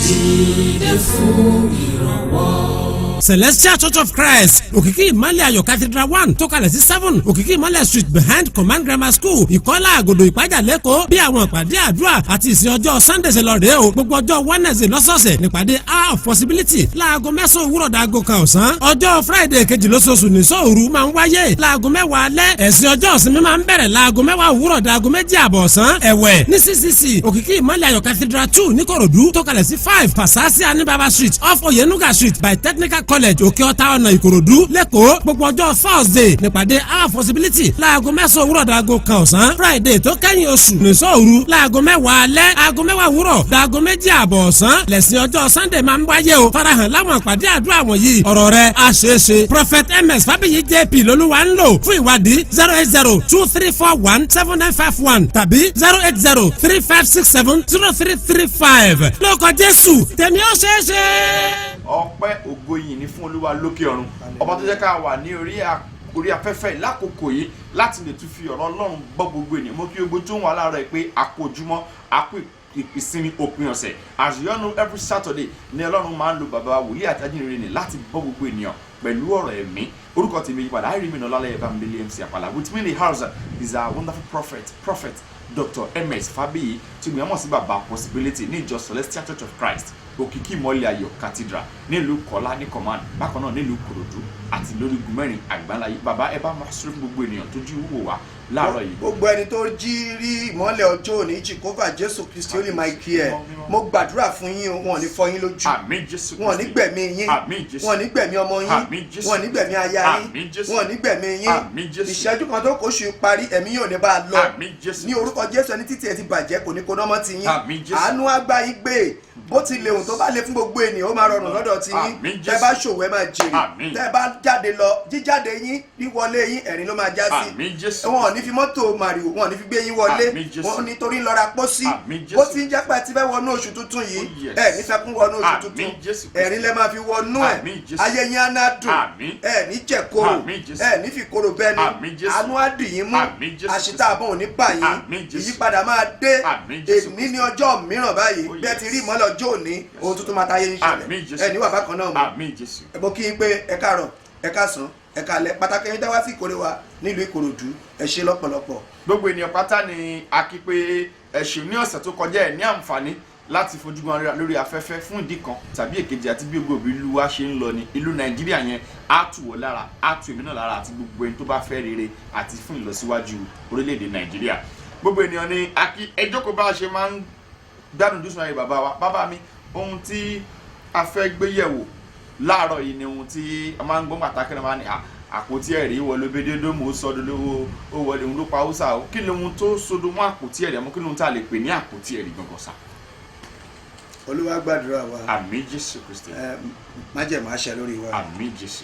dìde fún ìrànwọ́. Celestial Church of Christ òkìkí ìmọ̀lẹ̀ ayọ̀ cathedral 1 tó kalẹ̀ sí 7 òkìkí ìmọ̀lẹ̀ street behind command grammar school ìkọ́lá àgòdò ìpájà lẹ́kọ̀ọ́ bí àwọn ìpàdé àdúrà àti ìsìn ọjọ́ sunday ṣe lọ rèé o gbogbo ọjọ́ wednesday lọ́sọ̀ọ̀sẹ̀ nípàdé hour of possibility láago 9 òwúrọ̀ dàgò kan ọ̀sán ọjọ́ friday kejì lóṣooṣù ní sóòru máa ń wáyé láago 10 alẹ́ ẹ̀sìn ọjọ́ ìsinmi máa ń bẹ̀rẹ̀ láago 10 òwúrọ̀ dàgò 2 àbọ̀ ọ̀sán ẹ̀wẹ̀ ní ccc òkìkí ìmọ̀lẹ̀ ayọ̀ cathedral 2 níkòròdú tó kalẹ̀ sí 5 pasasi anibaba street off oyenuga street by technical college òkè ọ̀tá ọ̀nà ìkòròdú lẹ́kọ̀ọ́ gbogbo ọjọ́ thursday nípàdé hour possibility láago 9 òwúrọ̀ dàgò kan ọ̀sán friday tó kẹ́yìn oṣù nìṣọ́ òru láago 10 alẹ́ aago 10 òwúrọ̀ dàgò 2 àbọ̀ ọ̀sán lẹ́sìn ọjọ́ sunday máa ń wáyé o farahàn láwọn àpàdé àdúrà wọ̀nyí ọ̀rọ̀ rẹ̀ á ṣeé ṣe prophet ms fábíyì jp lolúwa ń lò fún ìwádìí 08023417951 tàbí 08035670335 lórúkọ jésù tèmi ó ṣeé ṣe. ọpẹ́ ògo yìí ní fún olúwa lókè ọ̀run ọba tó jẹ́ ká wà ní orí afẹ́fẹ́ lákòókò yìí láti lè tún fi ọ̀rọ̀ ọlọ́run gbọ́ gbogbo ènìyàn mo kí gbogbo tó ń wà láàárọ̀ ẹ̀ pé àkójúmọ́ àpò ìsinmi òpin ọ̀sẹ̀ as you know every Saturday ní ọlọ́run máa ń lo bàbá wòlíì àtàjìnrere ní láti bọ́ gbogbo ènìyàn pẹ̀lú ọ̀rọ̀ ẹ̀mí orúkọ tèmi yípadà àìrímìnà lálẹ́ ẹ̀bá mbélé MC Àpàlà with me in the house is our wonderful prophet Dr. ms Fábíyì tí mo yàn mọ̀ sí bàbá possibility ní ìjọ Celestial Church of Christ òkìkí ìmọ̀lẹ̀ ayọ̀ cathedral nílùú kọ́lá ní command bákan náà nílùú kòròdú àti lórí gùmẹ́rin àgbáńláyé bàbá ẹ bá máa sọ fún gbogbo ènìyàn tó jí wúwo wá láàárọ̀ yìí. gbogbo ẹni tó jí rí ìmọ̀lẹ̀ ọjọ́ òní jìkófà jésù kristi ó lè máa kí ẹ mo gbàdúrà fún yín o wọn ò ní fọ́ yín lójú àmín jésù wọn ò ní gbẹ̀mí yín wọn ò ní gbẹ̀mí ọmọ yín wọn ò ní gbẹ̀mí aya yín wọn ò ní gbẹ̀mí yín ìṣẹ́jú kan tó kóṣù parí ẹ̀mí yóò ní bá a lọ ní orúkọ jésù ẹni títí ẹ ti bàjẹ́ kò ní kó nọ́mọ́ ti yín àánú àgbà yín gbé bó ti léwu tó bá lé fún gbogbo ènìyàn ó máa rọrùn lọ́dọ̀ tí yín tẹ́ bá ṣòwò ẹ máa jèrè tẹ́ bá jáde lọ jíjáde yín wíwọlé yín ẹ̀rín ló máa já sí wọn ò ní fi mọ́tò màrìwò wọn ò ní fi gbé yín wọlé wọn nítorí lọ́ra pósí bó ti ń jẹ́ pé ti fẹ́ wọnú oṣù tuntun yìí ẹ nífẹ̀ẹ́ kún wọnú oṣù tuntun ẹ̀rín lẹ́ máa fi wọnú ẹ̀ ayé yín á ná dùn ẹ ní jẹ̀kóró ẹ ní fi kóró bẹ́ẹ̀ ni àánú á dì yín mú àṣìta àbọ̀n ò ní bà yín ìyípadà máa dé èní ní ọjọ́ mìíràn báyìí bẹ́ẹ̀ ti rí ìmọ́lẹ̀ ọjọ́ òní ohun tuntun máa táyé ń ṣẹlẹ̀ ẹ ní wà bákan náà mọ́ mo kí n pé ẹ káàárọ̀ ẹ káàsán ẹ káalẹ́ pàtàkì ẹni dáwà sí ìkórè wa nílùú ìkòròdú ẹ ṣe lọ́pọ̀lọpọ̀. gbogbo ènìyàn pátá ni a kí pé ẹ̀sùn ní ọ̀sẹ̀ tó kọjá ẹ̀ ní àǹfààní láti fojú gan lórí afẹ́fẹ́ fún ìdí kan tàbí èkejì àti bí gbogbo ìlú wa ṣe ń lọ ní ìlú nàìjíríà yẹn á tù wọ́ lára á tù èmi náà lára àti gbogbo ẹni tó bá fẹ́ rere àti fún ìlọsíwájú orílẹ̀-èdè nàìjíríà gbogbo ènìyàn ni a kí ẹjọ́ kó bá a ṣe máa ń gbádùn dúsùn ayé bàbá wa bàbá mi ohun tí a fẹ́ gbé yẹ̀wò láàárọ̀ yìí ni ohun tí a máa ń gbọ́ pàtàkì náà máa ní àpótí ẹ̀rí wọlé bédédó mò ń sọdún lówó ó wọlé òun ló pa haúsá o kí ni ohun tó sodo mọ́ àpótí ẹ̀rí àmọ́ kí ni ohun tá a lè pè ní àpótí ẹ̀rí gangan sá. olúwa gbàdúrà wa àmín jésù kristi májẹ̀mú àṣẹ lórí wa àmín jésù.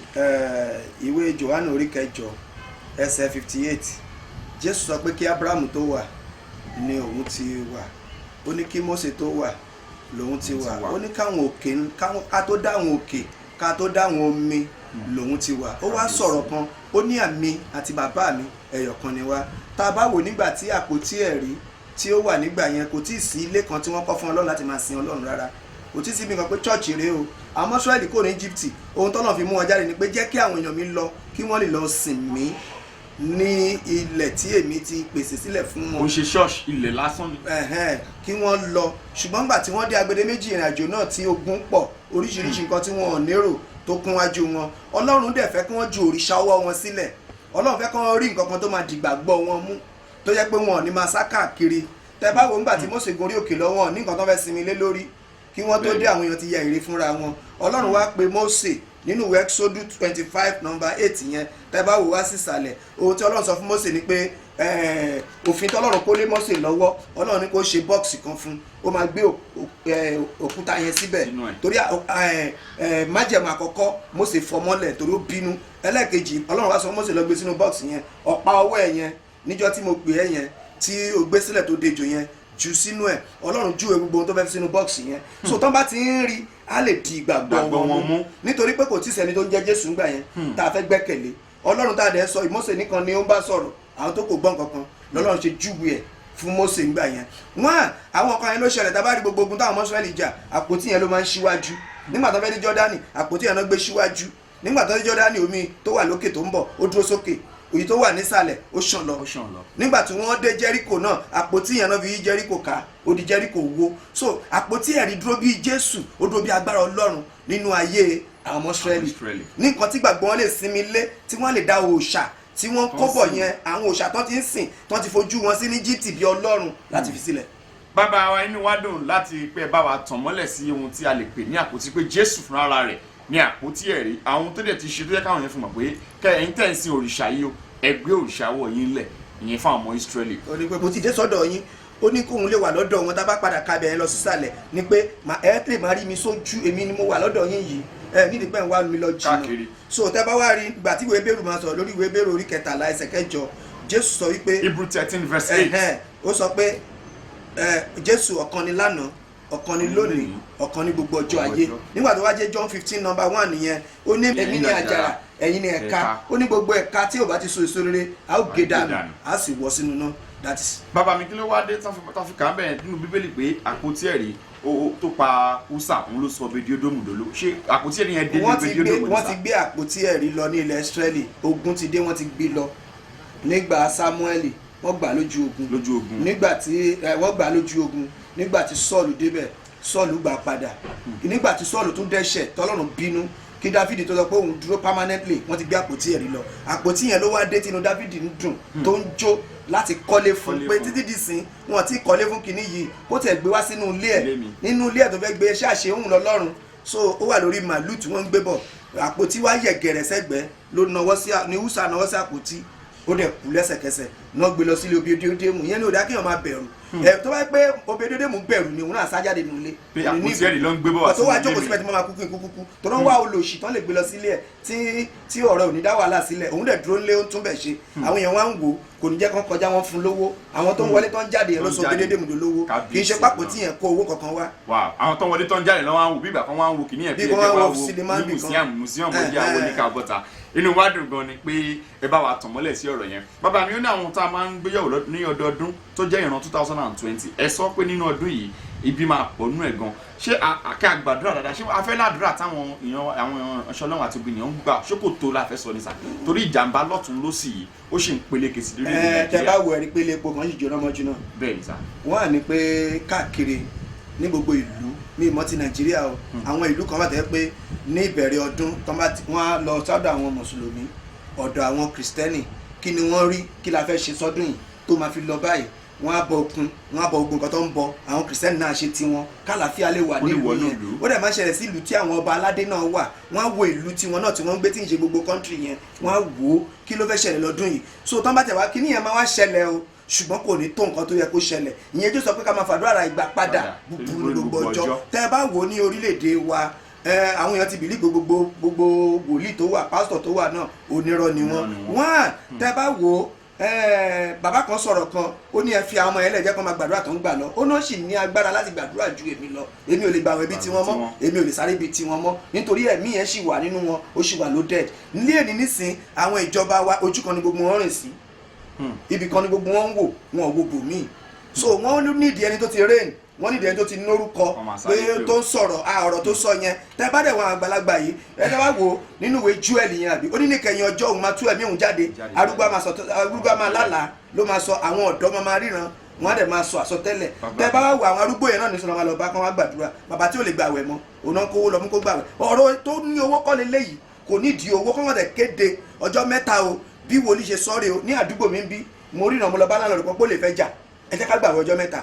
ìwé Jòhánù orí 8 ẹsẹ̀ 58 jésù sọ pé kí abrahamu tó wà ni òun ti wà ó ní kí mósè tó wà lòun ti wà ó ní káwọn òkè ká tó dáwọn òkè ká tó dáwọn omi lòun ti wà ó wá sọ̀rọ̀ kan ó ní àmì àti bàbá mi ẹyọ kan ni wá tá a bá wò nígbà tí àpótí ẹ̀rí tí ó wà nígbà yẹn kò tí ì sí ilé kan tí wọ́n kọ́ fún ọlọ́run láti máa sin ọlọ́run rárá kò tí ì sí ibi kan pé chọ́ọ̀chì rèé o àwọn mọ́ṣúárì kò ní Íjíbítì ohun tọ́lọ́run fi mú wọn jáde ni pé jẹ́ kí àwọn èèyàn mi lọ kí wọ́n lè lọ sìn mí ní ilẹ̀ tí èmi ti pèsè sílẹ̀ fún wọn. ó ṣe ṣọ́ọ̀ṣì ilẹ̀ lásán ni. kí wọ́n lọ ṣùgbọ́n nígbà tí wọ́n dé agbede méjì ìrìnàjò náà tí ogun pọ̀ oríṣiríṣi nǹkan tí wọ́n ò nérò tó kún wájú wọn ọlọ́run dẹ̀ fẹ́ kí wọ́n ju òrìṣà ọwọ́ wọn sílẹ̀ ọlọ́run fẹ́ kí wọ́n rí nǹkan kan tó máa dìgbàgbọ́ wọn mú tó jẹ́ pé wọn ò ní máa sá káàkiri tẹ́ bá wo nígbà tí Mósè gorí òkè lọ́wọ́ ní nǹkan tó fẹ́ sinmi lé lórí kí wọ́n tó dé àwọn èèyàn ti ya ère fúnra wọn ọlọ́run wá pe Mósè nínú ìwé Exodus 25 number 8 yẹn tẹ́ bá wò wá sísàlẹ̀ ohun tí ọlọ́run sọ fún Mósè ni pé òfin tọ́lọ́run kó lé Mósè lọ́wọ́ ọlọ́run ní kó ṣe bọ́ọ̀sì kan fún ó máa gbé òkúta yẹn síbẹ̀ torí májẹ̀mú àkọ́kọ́ Mósè fọmọ́lẹ̀ torí ó bínú ẹlẹ́ẹ̀kejì ọlọ́run wá sọ Mósè lọ gbé sínú bọ́ọ̀sì yẹn ọ̀pá ọwọ́ ẹ̀ yẹn níjọ́ tí mo pè é yẹn tí o gbé sílẹ̀ tó dejò yẹn jù sínú ẹ̀ ọlọ́run júwe gbogbo ohun tó fẹ́ fi sínú bọ́ọ̀sì yẹn so tán bá ti ń rí á lè di ìgbàgbọ́ wọn mú nítorí pé kò tí sẹ́ni tó ń jẹ́ Jésù ńgbà yẹn tá a fẹ́ gbẹ́kẹ̀lé ọlọ́run tá a dẹ̀ sọ Mósè nìkan ni ó ń bá sọ̀rọ̀ àwọn tó kò gbọ́n kankan lọ́lọ́run ṣe júwe ẹ̀ fún Mósè ńgbà yẹn àwọn kan yẹn ló ṣẹlẹ̀ tá a bá rí gbogbo ogun táwọn ọmọ Ísírẹ́lì jà àpótí yẹn ló máa ń ṣíwájú nígbà tó fẹ́ dé Jọ́dánì àpótí yẹn náà gbé ṣíwájú nígbà tó dé Jọ́dánì omi tó wà lókè tó ń bọ̀ ó dúró sókè èyí tó wà nísàlẹ̀ ó ṣàn lọ nígbà tí wọ́n dé Jẹ́ríkò náà àpótí yẹn náà fi yí Jẹ́ríkò ká ó di Jẹ́ríkò wó so àpótí ẹ̀rí dúró bí Jésù ó dúró bí agbára Ọlọ́run nínú ayé àwọn ọmọ Ísírẹ́lì ní nǹkan tí gbàgbọ́ wọn lè sinmi lé tí wọ́n lè dá òòṣà tí wọ́n kọ́bọ̀ yẹn àwọn òòṣà tó ti ń sìn tó ti fojú wọn sí ní Íjíbítì bí Ọlọ́run láti fi sílẹ̀. bàbá wa inú wa dùn láti pé bá wa tàn mọ́lẹ̀ sí ohun tí a lè pè ní àpótí pé Jésù fúnra rẹ̀ ní àpótí ẹ̀rí àwọn tó dẹ̀ ti ṣe tó yẹ káwọn yẹn fún mọ̀ pé kẹ́yìn tẹ̀ ń sin òrìṣà yìí o ẹgbẹ́ òrìṣà wọ̀ yín lẹ̀ ìyẹn fún àwọn ọmọ Ísírẹ́lì. ó ní pé mo ti dé sọ́dọ̀ yín ó ní kóun lè wà lọ́dọ̀ wọn tá a bá padà kabẹ̀ yẹn lọ sísàlẹ̀ ni pé ẹ lè má rí mi sójú èmi ni mo wà lọ́dọ̀ yín yìí ẹ nídìí pé ń wá mi lọ jìnnà so tẹ́ bá wá rí ìgbà tí ìwé Hébérù máa sọ lórí ìwé Hébérù orí 13 ẹsẹ̀ 8 Jésù sọ wípé Hebrew 13 verse 8 ó sọ pé Jésù ọ̀kan ni lánàá ọ̀kan ni lónìí ọ̀kan ní gbogbo ọjọ́ ayé nígbà tó wá jẹ́ John 15 number 1 nìyẹn ó ní èmi ní àjàrà ẹ̀yin ní ẹ̀ka ó ní gbogbo ẹ̀ka tí ò bá ti so èso rere a ó gé dànù a sì wọ́ sínú náà that is. bàbá mi kí ló wá dé táfíkà ń bẹ̀rẹ̀ nínú Bíbélì pé àpótí ẹ̀rí tó pa Úsà òun ló sọ Obedi-Édómù dolo ṣé àpótí ẹ̀rí yẹn dé ní Obedi-Édómù ní sá. wọ́n ti gbé àpótí ẹ̀rí lọ ní ilẹ̀ Ísírẹ́lì ogun ti dé wọ́n ti gbé lọ nígbà Sámúẹ́lì wọ́n gbà lójú ogun nígbà tí wọ́n gbà lójú ogun nígbà tí Sọ́ọ̀lù débẹ̀ Sọ́ọ̀lù gbà padà nígbà tí Sọ́ọ̀lù tún dẹ́ṣẹ̀ tọ́lọ́run bínú kí Dáfídì tó sọ pé òun dúró permanently wọ́n ti gbé àpótí ẹ̀rí lọ àpótí yẹn ló wá dé tínú Dáfídì ń dùn tó ń jó láti kọ́lé fún pé títí dìsín wọn ti kọ́lé fún kinní yìí kó tẹ̀ gbé wá sínú ilé ẹ̀ nínú ilé ẹ̀ tó fẹ́ gbé ṣáṣe òun lọ́lọ́run so ó wà lórí màálù tí wọ́n ń gbé bọ̀ àpótí wá yẹ̀ gẹ̀rẹ̀ sẹ́gbẹ̀ẹ́ ló nawọ́ sí ní Úsà nawọ́ sí àpótí ó dẹ̀ kú lẹ́sẹ̀kẹsẹ̀ náà gbé lọ sílé Obedi-Édómù yẹn ní òdà kéèyàn máa bẹ̀rù tó bá pé Obedi-Édómù bẹ̀rù ni òun náà sájáde nílé pé àpótí ẹ̀rí ló ń gbé bọ̀ wá tó wá jókòó síbẹ̀ tí wọ́n máa kúkú tó náà wá olóòṣì tán lè gbé lọ sílé ẹ̀ tí ọ̀rọ̀ ò ní dá wàhálà sílẹ̀ òun dẹ̀ dúró lé ó ń tún bẹ̀ ṣe àwọn èèyàn wá ń wò kò ní jẹ́ kán kọjá wọn fún lówó àwọn tó ń wọlé tó ń jáde yẹn ló sọ Obedi-Édómù lówó kì í ṣe pápó tí yẹn kó owó kankan wá. àwọn tó ń wọlé tó ń jáde lọ́wọ́ àwọn bí ìgbà kan wá ń wo kìnìyàn bí ẹgbẹ́ wá wo ní museum bóyá àwọn oníkàbọ̀tà inú wa dùn gan ni pé ẹ bá wa tàn mọ́lẹ̀ sí ọ̀rọ̀ yẹn bàbá mi ó ní àwọn tá a máa ń gbéyàwó ní ọdọọdún tó jẹ́ ìran 2020 ẹ sọ pé nínú ọdún yìí ibi máa pọ̀ nínú ẹ̀ gan ṣé àkẹ́ àgbàdúrà dáadáa ṣé afẹ́ ládùúrà táwọn èèyàn àwọn ọ̀ṣọ́lọ́wọ̀n àti obìnrin ń gbà ṣé kò tó la fẹ́ sọ ní sà torí ìjàmbá lọ́tún lósì yìí ó ṣì ń peléke sí lórí Nàìjíríà. tẹ bá wọ ẹni pé ilé epo kan sì jóná mọ́jú náà. bẹ́ẹ̀ ni sà. wọ́n à ní pé káàkiri ní gbogbo ìlú ní ìmọ̀ ti Nàìjíríà o àwọn ìlú kan wà tẹ́ pé ní ìbẹ̀rẹ̀ ọdún wọ́n á lọ sọ́dọ̀ àwọn mùsùlùmí ọ̀dọ̀ àwọn kìrìsìtẹ́nì kí ni wọ́n rí kí la fẹ́ ṣe sọ́dún yìí tó máa fi lọ báyìí wọ́n á bọ okun wọ́n á bọ ogun nǹkan tó ń bọ àwọn kìrìsìtẹ́nì náà ṣe tiwọn kálàáfíà lè wà ní ìlú yẹn ó dẹ̀ máa ṣẹlẹ̀ sí ìlú tí àwọn ọba aládé náà wà wọ́n á wo ìlú tiwọn náà tí wọ́n ń gbé tí ń ṣe gbogbo kọ́ńtírì yẹn wọ́n á wò ó kí ló fẹ́ ṣẹlẹ̀ lọ́dún yìí so tán bá tẹ̀ wá kí níyẹn máa wá ṣẹlẹ̀ o ṣùgbọ́n kò ní tó nǹkan tó yẹ kó ṣẹlẹ̀ ìyẹn tó sọ pé ká máa fàdúrà ra ìgbà padà búburú gbogbo ọjọ́ tẹ́ ẹ bá wò ó ní orílẹ̀-èdè wa àwọn èèyàn ti bìlí gbogbo wòlíì tó wà pásítọ̀ tó wà náà onírọ́ ni wọ́n tẹ́ bá wò ó bàbá kan sọ̀rọ̀ kan ó ní ẹ fi àwọn ọmọ yẹn lẹ́jẹ́ kan máa gbàdúrà tó ń gbà lọ ó náà sì ní agbára láti gbàdúrà ju èmi lọ èmi ò lè gbàwẹ̀ bíi tiwọn mọ́ èmi ò lè sáré bíi tiwọn mọ́ nítorí ẹ̀mí yẹn sì wà nínú wọn ó sì wà loaded nílé èní nísìn àwọn ìjọba wa ojú kan ní gbogbo wọn rìn sí ibì kan ní gbogbo wọn ń wò wọn ò wo bòmíì so wọn nídìí ẹni tó ti reign wọ́n nídìí ẹni tó ti lórúkọ pé tó ń sọ̀rọ̀ ọ̀rọ̀ tó sọ yẹn tẹ́ bá dẹ̀ wọn àgbàlagbà yìí ẹ tẹ́ bá wò nínú ìwé Jóẹ́lì yẹn àbí ó ní nìkẹyìn ọjọ́ òun máa tú ẹ̀mí òun jáde arúgbó máa lálàá ló máa sọ àwọn ọ̀dọ́ máa ríran wọ́n á dẹ̀ máa sọ àsọtẹ́lẹ̀ tẹ́ bá wò àwọn arúgbó yẹn náà ní sọ̀rọ̀ wọn lọ bá kán wá gbàdúrà bàbá tí ò lè gbàwẹ̀ mọ́ òun náà kówó lọ mú kó gbàwẹ̀ ọ̀rọ̀ tó ní owó kọ́ leléyìí kò nídìí owó kọ́ wọ́n dẹ̀ kéde ọjọ́ mẹ́ta o bí wòlíì ṣe sọ́ọ̀rẹ́ o ní àdúgbò mi ń bí mo ríran mo lọ bá lánàá pé ó lè fẹ́ jà ẹ jẹ́ ká gbàwẹ̀ ọjọ́ mẹ́ta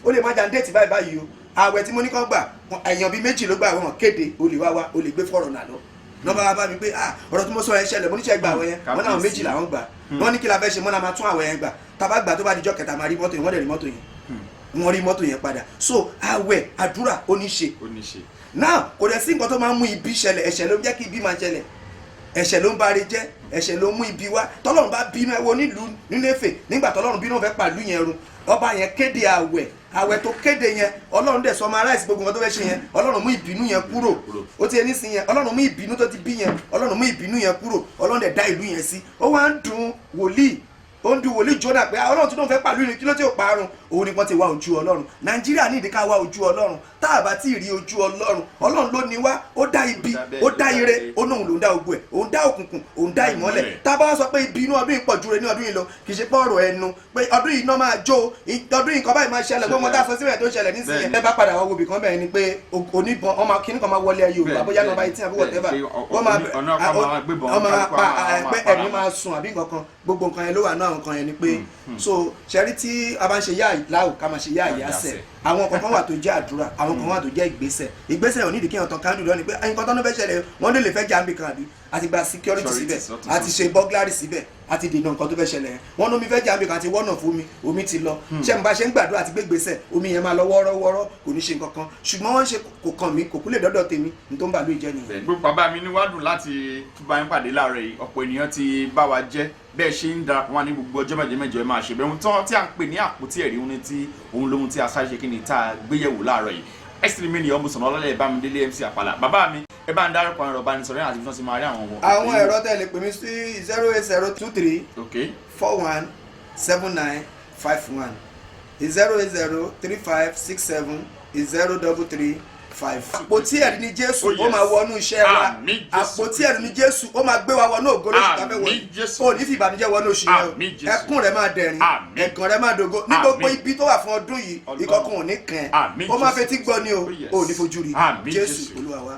ó lè má jà ń déètì báyìí o àwẹ̀ tí mo ní kàn gbà èèyàn bíi méjì ló gbà wọn kéde olè wá o lè gbé fọ̀rọ̀ nà lọ nọ́mbà wa bá mi pé ọ̀rọ̀ tí mo sọ yẹn ṣẹlẹ̀ mo níṣẹ́ gba àwẹ̀ yẹn wọ́n náà méjì làwọn gbà wọ́n ní kí la fẹ́ ṣe mọ́nà máa tún àwẹ̀ yẹn gbà tàbá gbà tó bá dijọ́ kẹta máa rí mọ́tò yẹn wọ́n dẹ̀ rí mọ́tò yẹn wọ́n rí mọ́tò yẹn padà so àwẹ̀ àdúrà ó ní ṣe náà kò dẹ̀ sí nǹkan tó máa ń mú ibi ṣẹlẹ̀ ẹ̀ṣẹ̀ ló jẹ́ kí ibi máa ṣẹlẹ̀ ẹ̀ṣẹ̀ ló ń bá re jẹ́ ẹ̀ṣẹ̀ ló mú ibi wá tọ́lọ́run bá bínú ẹ wo nílùú Nínéfè nígbà tọ́lọ́run bínú fẹ́ pàlú yẹn run ọba yẹn kéde àwẹ̀ tó kéde yẹn ọlọ́run dẹ̀ sọ ma aláìsí gbogbo nǹkan tó fẹ́ ṣe yẹn ọlọ́run mú ìbínú yẹn kúrò ó ti ẹni sí yẹn ọlọ́run mú ìbínú tó ti bí yẹn ọlọ́run mú ìbínú yẹn kúrò ọlọ́run dẹ̀ dá ìlú yẹn sí ó wá ń dùn wòlíì ó ń du wòlíì Jónà pé ọlọ́run tí ló ń fẹ́ pàlú ìrìn kí ló tí ò parun òun ni wọ́n ti wá ojú ọlọ́run. Nàìjíríà ní ìdí ká wá ojú ọlọ́run, tá a bá tí ì rí ojú ọlọ́run, ọlọ́run ló ní wá, ó dá ibi ó dá ire, ó náà ló ń dá ogun ẹ̀, òun dá òkùnkùn, òun dá ìmọ́lẹ̀. Tá a bá wá sọ pé ibi inú ọdún yìí pọ̀ ju re ní ọdún yìí lọ, kì í ṣe pé ọ̀rọ̀ ẹnu pé ọdún yìí náà máa jó, ọdún yìí kan báyìí máa ṣẹlẹ̀, gbọ́n mo tá a sọ síbẹ̀ tó ṣẹlẹ̀ nísìnyẹn. ẹ bá padà wá wo ibì kan bẹ́ẹ̀ ni pé oníbọn ọmọ kìnnì kan máa wọlé ayé Yorùbá bóyá nọ́mbà 18 àbí whatever, wọ́n máa pa pé ẹ̀mí máa sùn àbí nǹkan kan, gbogbo nǹkan yẹn ló wà náà nǹkan yẹn ni pé so ṣẹ́rí tí a bá ń ṣe yá ìláwò ká máa ṣe yá ìyásẹ̀. Àwọn kankan wà tó jẹ́ àdúrà, àwọn kan wà tó jẹ́ ìgbésẹ̀ ò nídìí kí èèyàn tán kándù lọ ni pé nǹkan tó ń fẹ́ ṣẹlẹ̀ wọ́n lè fẹ́ jàǹbì kan àbí àti gba security síbẹ̀ àti ṣe burglary síbẹ̀ àti dènà nǹkan tó fẹ́ ṣẹlẹ̀ yẹn wọ́n lómi fẹ́ jàǹbì kan àti wọ́nà fún omi ti lọ ṣé n bá ṣe ń gbàdúrà àti gbégbèsẹ̀ omi yẹn máa lọ wọ́rọ́wọ́rọ́ kò ní ṣe nǹkan kan ṣùgbọ́n wọ́n ṣe kò kàn mí kò kú lè dọ́dọ̀ tèmi ní tó ń bà lóye jẹ́ nìyẹn. gbogbo bàbá mi níwádùn láti túbà yín pàdé láàárọ̀ yìí ọ̀pọ̀ ènìyàn ti bá wa jẹ́ bẹ́ẹ̀ ṣe ń darapọ̀ wá ní gbogbo ọjọ́ mẹ́jọ ẹ máa ṣe bẹ́ẹ̀ ohun tí à ń pè ní àpótí ẹ̀rí ohun lóhun tí a sáré ṣe kí ni tá a gbéyẹ̀wò láàárọ̀ yìí extreme mini ọmọsàn ọlọ́lẹ̀ Bámidélé MC Àpàlà. Bàbá mi ẹ bá ń dárúkọ ẹ̀rọ ìbánisọ̀rọ̀ yẹn àti fi wọ́n ti máa rí àwọn ọmọ. àwọn ẹ̀rọ tẹ̀lé pè mí sí 08023 41 79 51 0803567 033 àpótí ẹ̀rí ni Jésù ó máa wọnú iṣẹ́ wa, àpótí ẹ̀rí ni Jésù ó máa gbé wa wọnú ògo lóṣù tàbí wọ ó ní fi ìbànújẹ́ wọnú oṣù yẹn ẹkún rẹ̀ máa dẹ̀rín ẹ̀gàn rẹ̀ máa dògo ní gbogbo ibi tó wà fún ọdún yìí ìkọ̀kan ò ní kàn ẹ́ ó máa fetí gbọ́ ni ó ní fojú rí Jésù Olúwa wa.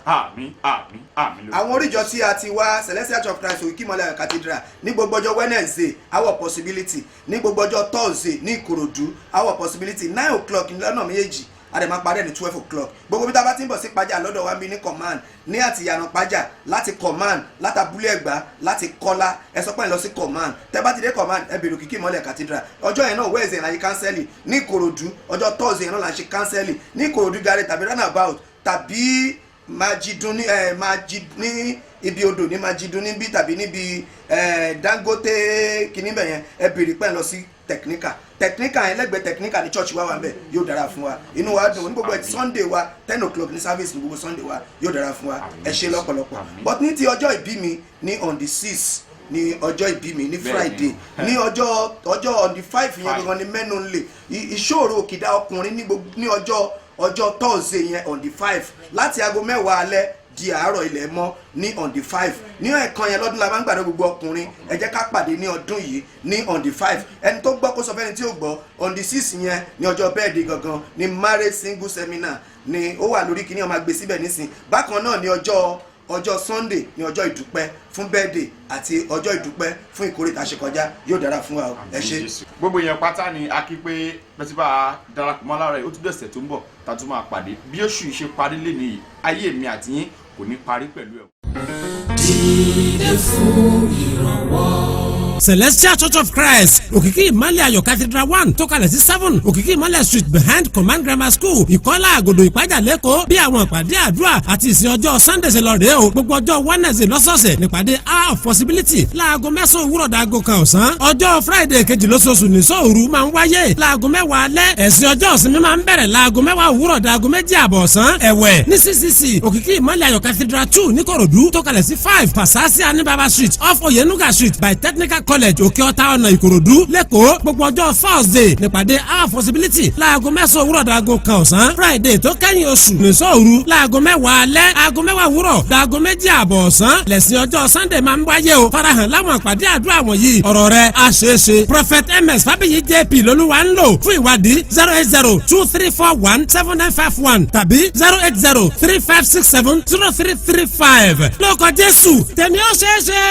àwọn oríjọ tí a ti wá Celestial Church of Christ Òkìkí Ìmọ́lẹ̀ Cathedral ní gbogbo ọjọ́ Wednesday our possibility ní gbogbo ọjọ́ Thursday ní Ìkòròdú our possibility 9 o'clock ní lọ́nà méjèèjì a dẹ̀ máa parí ẹ̀ ní 12 o'clock. gbogbo bí tá a bá ti ń bọ̀ sí Pájà lọ́dọ̀ wa bí ní command ní àtìyànà Pájà láti command láti Abúlé Ẹ̀gbá láti Kọ́lá ẹ sọ pé ẹ lọ sí command tẹ bá ti dé command ẹ bèrè Òkìkí Ìmọ́lẹ̀ Cathedral. ọjọ́ yẹn náà Wednesday la ṣe kánsẹ́lì ní Ìkòròdú, ọjọ́ Thursday yẹn náà la ṣe kánsẹ́lì ní Ìkòròdú gare tàbí runabout tàbí Majidun ní ibi odò ní Majidun níbí tàbí níbi Dangote kìíní bẹ̀yẹn ẹ bèrè pẹ́ lọ sí technical yẹn lẹ́gbẹ̀ẹ́ technical ní church wa wà bẹ́ẹ̀ yóò dára fún wa inú wa dùn ní gbogbo Sunday wa 10 o'clock ní service ní gbogbo Sunday wa yóò dára fún wa ẹ ṣe lọ́pọ̀lọpọ̀ but ní ti ọjọ́ ìbí mi ní on the 6 ní ọjọ́ ìbí mi ní Friday ní ọjọ́ on the 5 yẹn gangan ní mẹ́nu ńlẹ̀ ìṣòro òkìdá ọkùnrin ní ọjọ́ Thursday yẹn on the 5 láti aago 10 alẹ́ di àárọ̀ ilẹ̀ mọ́ ní on the 5 ní ẹ̀kan yẹn lọ́dún la máa ń gbàdọ̀ gbogbo ọkùnrin ẹ jẹ́ ká pàdé ní ọdún yìí ní on the 5 ẹni tó gbọ́ kó sọ fẹ́ni tí ó gbọ́ on the 6 yẹn ní ọjọ́ bẹ́ẹ̀dì gangan ní marriage single seminar ni ó wà lórí kíní ó máa gbé síbẹ̀ nísìn bákan náà ní ọjọ́ Sunday ní ọjọ́ ìdúpẹ́ fún bẹ́ẹ̀dì àti ọjọ́ ìdúpẹ́ fún ìkórè tá a ṣe kọjá yóò dára fún wa ẹ ṣé. gbogbo èèyàn pátá ni a kí pé bẹ́síbà darapọ̀ mọ́ lára ẹ̀ ó tún dẹ̀sẹ̀ tó ń bọ̀ tá a tún máa pàdé bí oṣù ṣe parí lé nìyí ayé mi àti yín kò ní parí pẹ̀lú ẹ̀. Dìde fún ìrànwọ́. Celestial Church of Christ Òkìkí Ìmọ́lẹ̀ Ayọ̀ Cathedral 1 tó kalẹ̀ sí 7 Òkìkí Ìmọ́lẹ̀ Street behind Command Grammar School Ìkọ́lá Àgòdò Ìpájà lẹ́kọ̀ọ́ bí àwọn ìpàdé àdúrà àti ìsìn ọjọ́ Sunday ṣe lọ rèé o gbogbo ọjọ́ Wednesday lọ́sọ̀ọ̀sẹ̀ nípàdé hour of possibility láago 9 òwúrọ̀ dàgò kan ọ̀sán ọjọ́ Friday kejì lóṣooṣù ní sóòru máa ń wáyé láago 10 alẹ́ ẹ̀sìn ọjọ́ ìsinmi máa ń bẹ̀rẹ̀ láago 10 òwúrọ̀ dàgò 2 àbọ̀ ọ̀sán ẹ̀wẹ̀ ní CCC Òkìkí Ìmọ́lẹ̀ Ayọ̀ Cathedral 2 ní Ìkòròdú tó kalẹ̀ sí 5 Pasasi Anibaba Street off Oyenuga Street by Technical College Òkè-Ọ̀tà ọ̀nà Ìkòròdú lẹ́kọ̀ọ́ gbogbo ọjọ́ Thursday nípàdé hour possibility láago 9 òwúrọ̀ dàgò kan ọ̀sán Friday tó kẹ́yìn oṣù nìṣọ́ọ̀rù láago 10 alẹ́ aago 10 òwúrọ̀ dàgò 2 àbọ̀ ọ̀sán lẹ́sìn ọjọ́ Sunday máa ń wáyé o farahàn láwọn àpàdé àdúrà wọ̀nyí ọ̀rọ̀ rẹ̀ àṣeéṣe Prophet MS Fábíyì JP lolúwa ń lò fún ìwádìí 08023417951 tàbí 08035670335 lórúkọ Jésù tẹ̀mí ó ṣeéṣe.